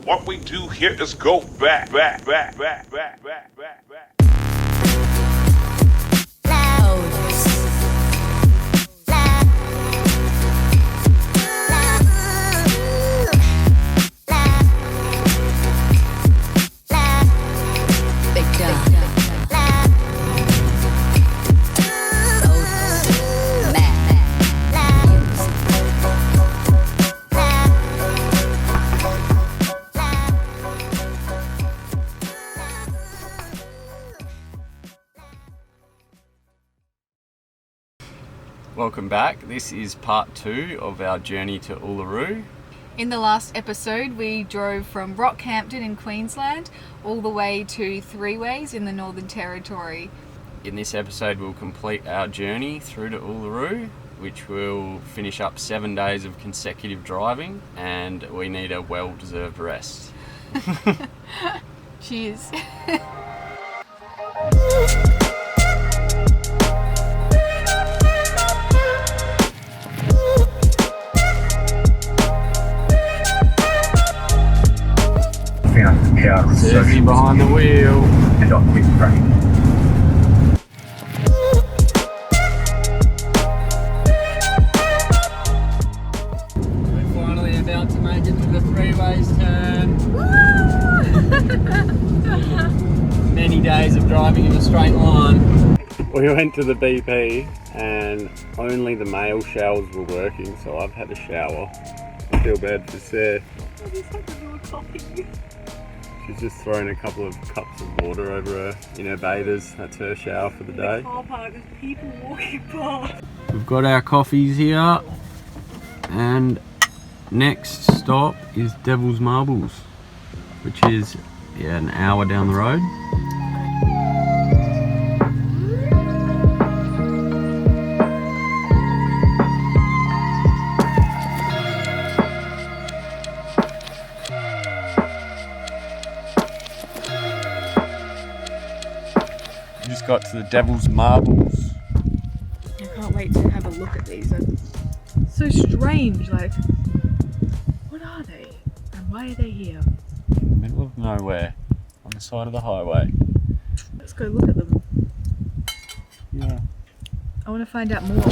What we do here is go back. Welcome back. This is part 2 of our journey to Uluru. In the last episode, we drove from Rockhampton in Queensland all the way to Three Ways in the Northern Territory. In this episode, we'll complete our journey through to Uluru, which will finish up 7 days of consecutive driving, and we need a well-deserved rest. Cheers. Jersey behind the wheel. And on quick brake. We're finally about to make it to the Three Ways turn. Many days of driving in a straight line. We went to the BP and only the male showers were working, so I've had a shower. I feel bad for Sarah. She's just thrown a couple of cups of water over her in her bathers. That's her shower for the day. The car park, there's people walking past. We've got our coffees here, and next stop is Devil's Marbles, which is an hour down the road. Just got to the Devil's Marbles. I can't wait to have a look at these. They're so strange, like, what are they? And why are they here? In the middle of nowhere, on the side of the highway. Let's go look at them. Yeah. I want to find out more.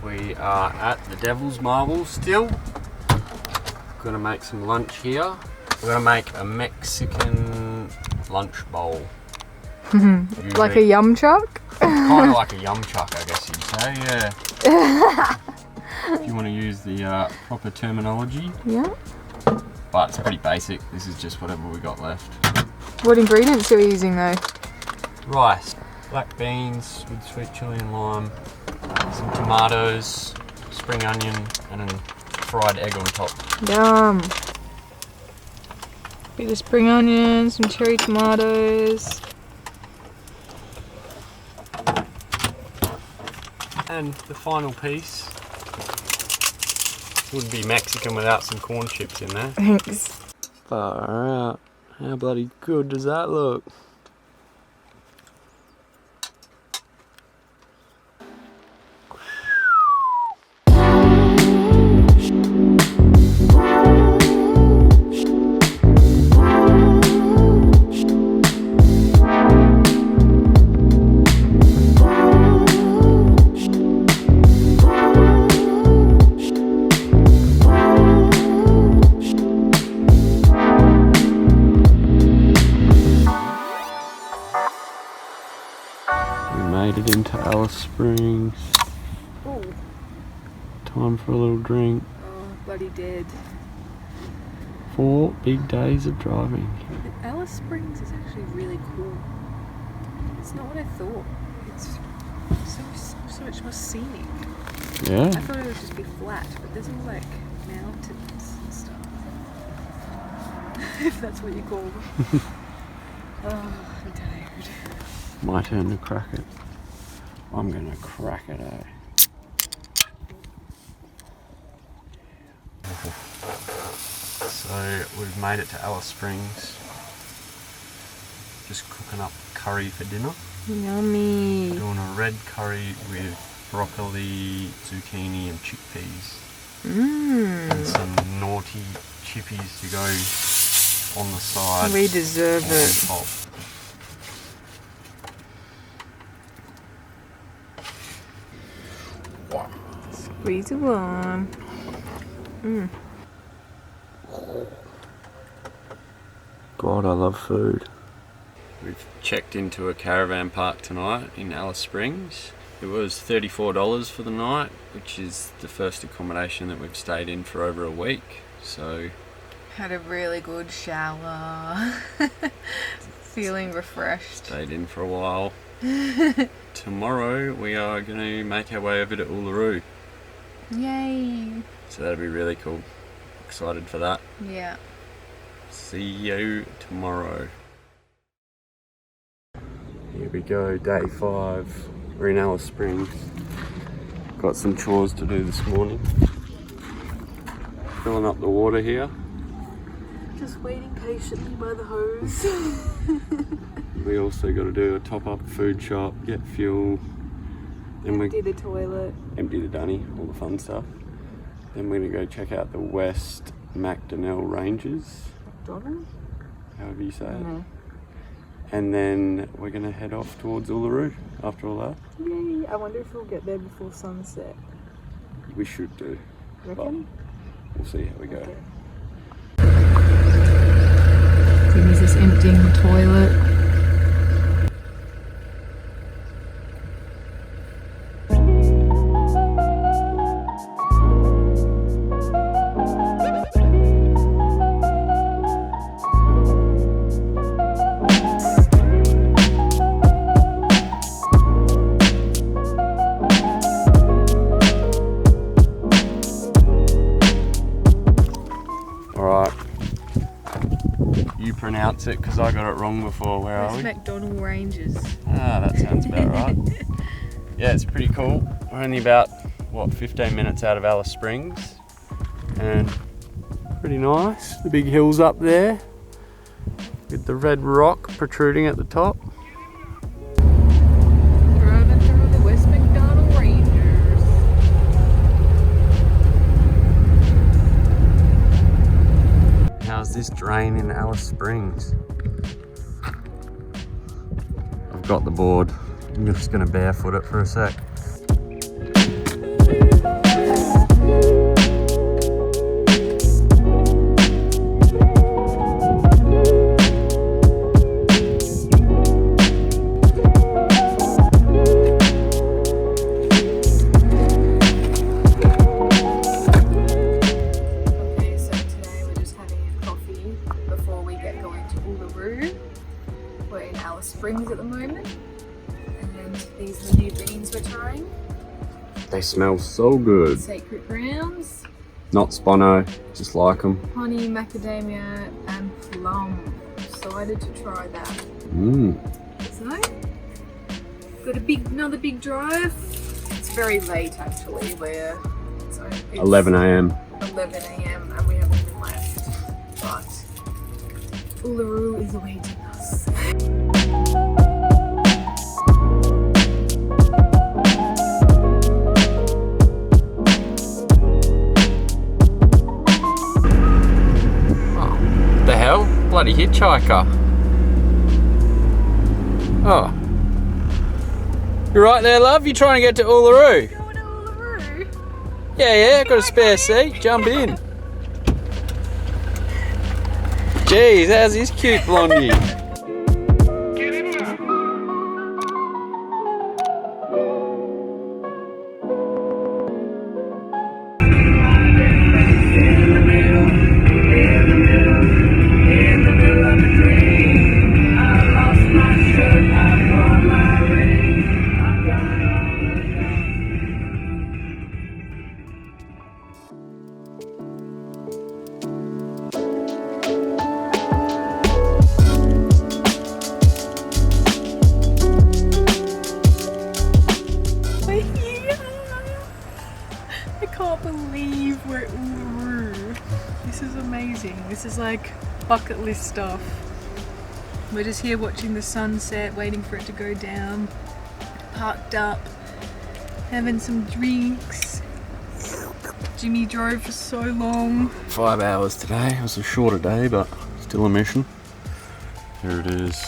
We are at the Devil's Marbles still. Gonna make some lunch here. We're gonna make a Mexican lunch bowl. Like a yum truck? Kind of like a yum chuck, I guess you'd say, yeah. If you want to use the proper terminology. Yeah. But it's pretty basic. This is just whatever we got left. What ingredients are we using though? Rice, black beans with sweet chili and lime, some tomatoes, spring onion, and a fried egg on top. Yum. Bit of spring onions, some cherry tomatoes. And the final piece would be Mexican without some corn chips in there. Thanks. Far out. How bloody good does that look? Made it into Alice Springs. Oh, Time for a little drink. bloody dead. 4 big days of driving. Alice Springs is actually really cool. It's not what I thought. It's so much more scenic. Yeah. I thought it would just be flat, but there's all like mountains and stuff. If that's what you call them. Oh, I'm tired. My turn to crack it. I'm gonna crack it, eh? So we've made it to Alice Springs. Just cooking up curry for dinner. Yummy. Doing a red curry with broccoli, zucchini and chickpeas. And some naughty chippies to go on the side. We deserve it. Top. Squeeze it on. God, I love food. We've checked into a caravan park tonight in Alice Springs. It was $34 for the night, which is the first accommodation that we've stayed in for over a week. So Had a really good shower. Feeling refreshed. stayed in for a while. Tomorrow we are going to make our way over to Uluru. Yay! So that'll be really cool. Excited for that. Yeah. See you tomorrow. Here we go, day 5. We're in Alice Springs. Got some chores to do this morning. Filling up the water here. Just waiting patiently by the hose. We also got to do a top up food shop, get fuel. Then Empty the toilet. empty the dunny, all the fun stuff. Then we're going to go check out the West Macdonnell Ranges, Donald? however you say it. No. And then we're going to head off towards Uluru after all that. Yay! I wonder if we'll get there before sunset. We should do. Reckon? We'll see how we go. Okay. Timmy's just emptying the toilet. Alright. You pronounce it because I got it wrong before. Where are we? McDonald Ranges. Ah, that sounds about right. Yeah, it's pretty cool. We're only about, 15 minutes out of Alice Springs. And pretty nice. The big hills up there with the red rock protruding at the top. Driving through the West McDonald Ranges. How's this drain in Alice Springs? I've got the board. I'm just going to barefoot it for a sec. Okay, so today we're just having a coffee before we get going to Uluru. We're in Alice Springs at the moment. And these are the new beans we're trying. They smell so good. Sacred Grounds, Not Spono, just like them. honey, macadamia and plum. Excited to try that. So, got another big drive. It's very late actually. It's 11 a.m. 11 a.m. and we haven't even left. But Uluru is awaiting us. The hell? Bloody hitchhiker. Oh. You right there, love? You trying to get to Uluru? Going to Uluru? Yeah, got a spare seat. Jump in. Jeez, how's this cute blondie? We're here! I can't believe we're at Uluru. This is amazing. This is like bucket list stuff. We're just here watching the sunset, waiting for it to go down. Parked up, having some drinks. Jimmy drove for so long. 5 hours today. It was a shorter day, but still a mission. Here it is.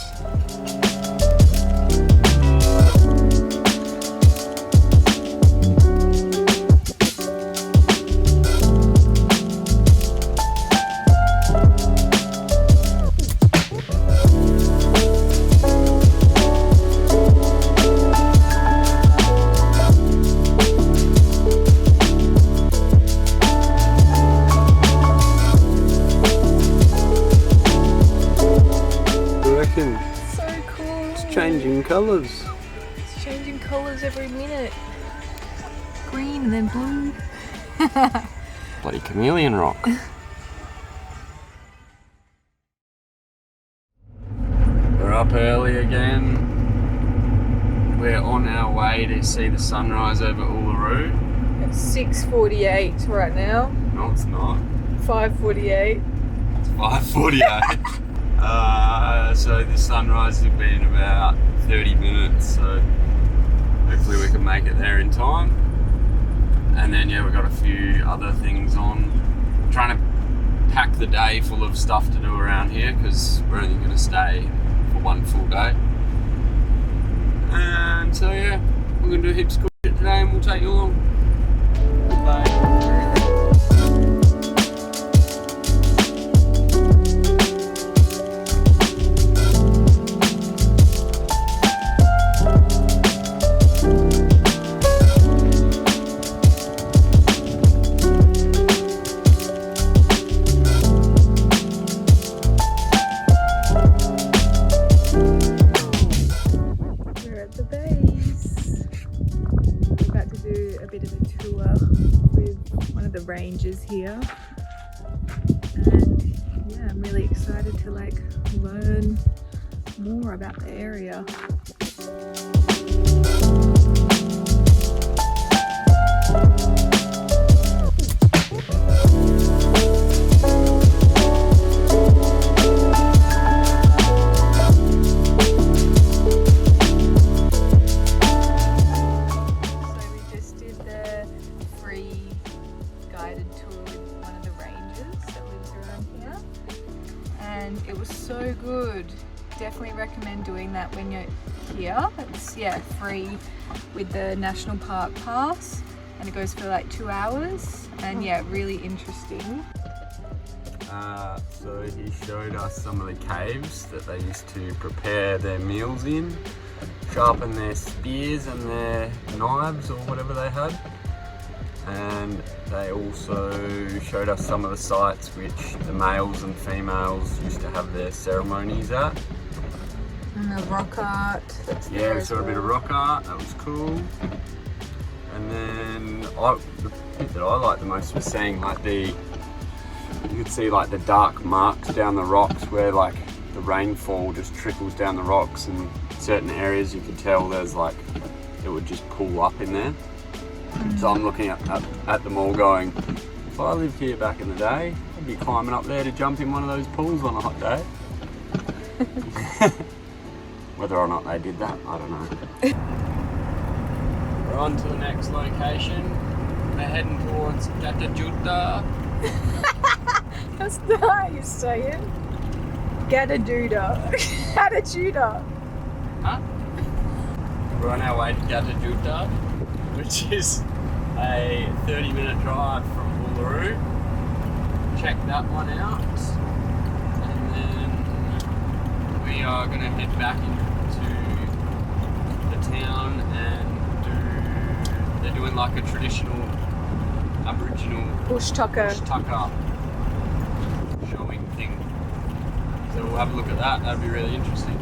So cool. It's changing colours. It's changing colours every minute. Green and then blue. Bloody chameleon rock. We're up early again. We're on our way to see the sunrise over Uluru. It's 6:48 right now. No, it's not. 5:48. It's 5:48. So the sunrise will be in about 30 minutes, so hopefully we can make it there in time. And then yeah, we've got a few other things on. Trying to pack the day full of stuff to do around here because we're only going to stay for one full day. And so yeah, we're going to do heaps of cool shit today and we'll take you along. Bye. Rangers here, and yeah, I'm really excited to like learn more about the area. Guided tour with one of the rangers that lives around here, and it was so good. Definitely recommend doing that when you're here. It's free with the national park pass, and it goes for like 2 hours, and yeah, really interesting. So he showed us some of the caves that they used to prepare their meals in, sharpen their spears and their knives or whatever they had. And they also showed us some of the sites which the males and females used to have their ceremonies at. And the rock art. Yeah, we saw a bit of rock art, that was cool. And then the bit that I liked the most was seeing like you could see like the dark marks down the rocks where like the rainfall just trickles down the rocks, and certain areas you could tell there's like, it would just pool up in there. So I'm looking at them all going, if I lived here back in the day, I'd be climbing up there to jump in one of those pools on a hot day. Whether or not they did that, I don't know. We're on to the next location. We're heading towards Gatajuta. That's not how you say it. Gatajuta. Gatajuta. Huh? We're on our way to Gatajuta, which is a 30-minute drive from Uluru. Check that one out. And then we are going to head back into the town and they're doing like a traditional Aboriginal bush tucker showing thing. So we'll have a look at that, that'd be really interesting.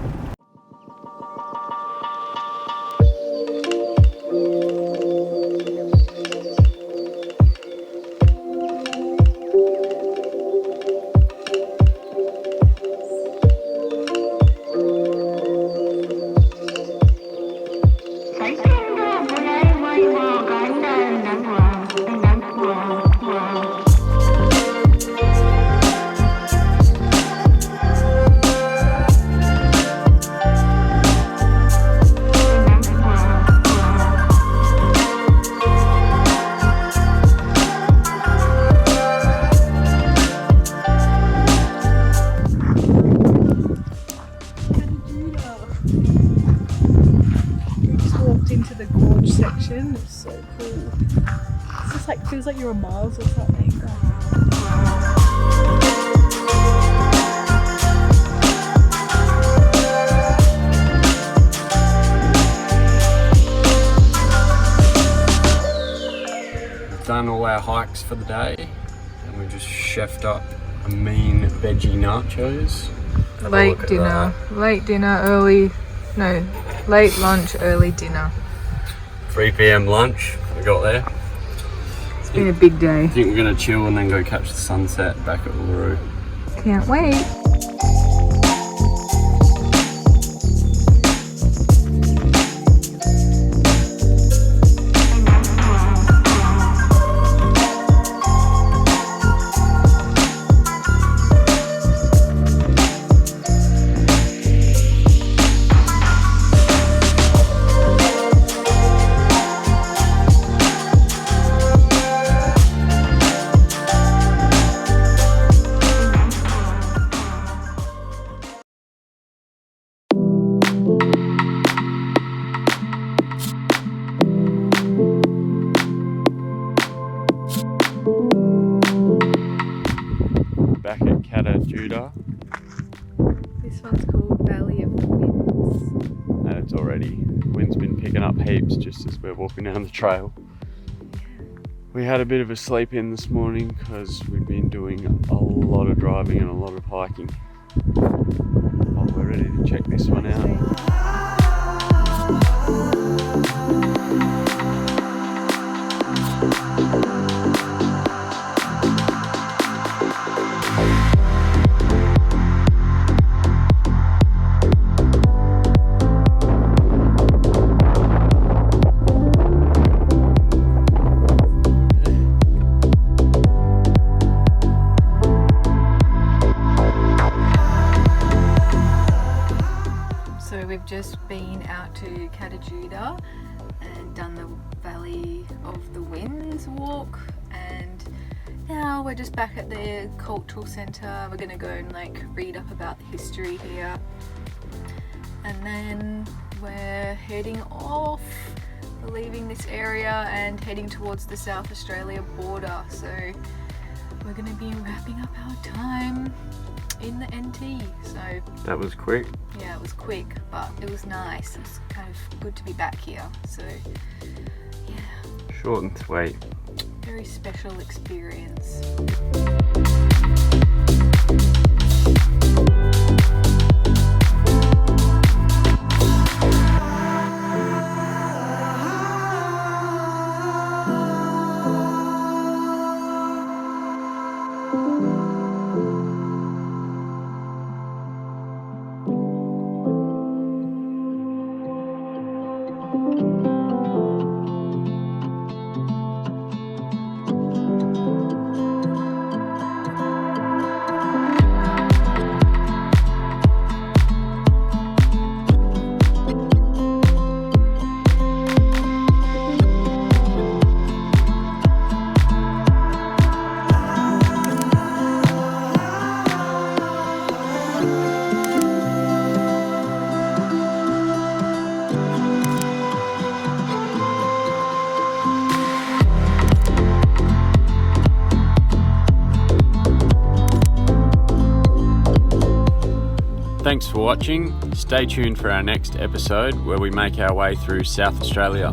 into the gorge section. It's so cool. It's just like, feels like you're on Mars or something. Done all our hikes for the day, and we just chefed up a mean veggie nachos. Late lunch, early dinner. 3 p.m. lunch, we got there. It's been a big day. I think we're gonna chill and then go catch the sunset back at Uluru. Can't wait. Back at Kata. This one's called Valley of the Winds. And it's already, wind's been picking up heaps just as we're walking down the trail. We had a bit of a sleep in this morning because we've been doing a lot of driving and a lot of hiking. Oh, we're ready to check this one out. We've just been out to Kata and done the Valley of the Winds walk, and now we're just back at the cultural centre. We're going to go and like read up about the history here, and then we're heading off. We're leaving this area and heading towards the South Australia border, so we're going to be wrapping up our time in the NT. So that was quick. Yeah, it was quick, but it was nice. It's kind of good to be back here. So yeah, short and sweet. Very special experience. Thanks for watching. Stay tuned for our next episode where we make our way through South Australia.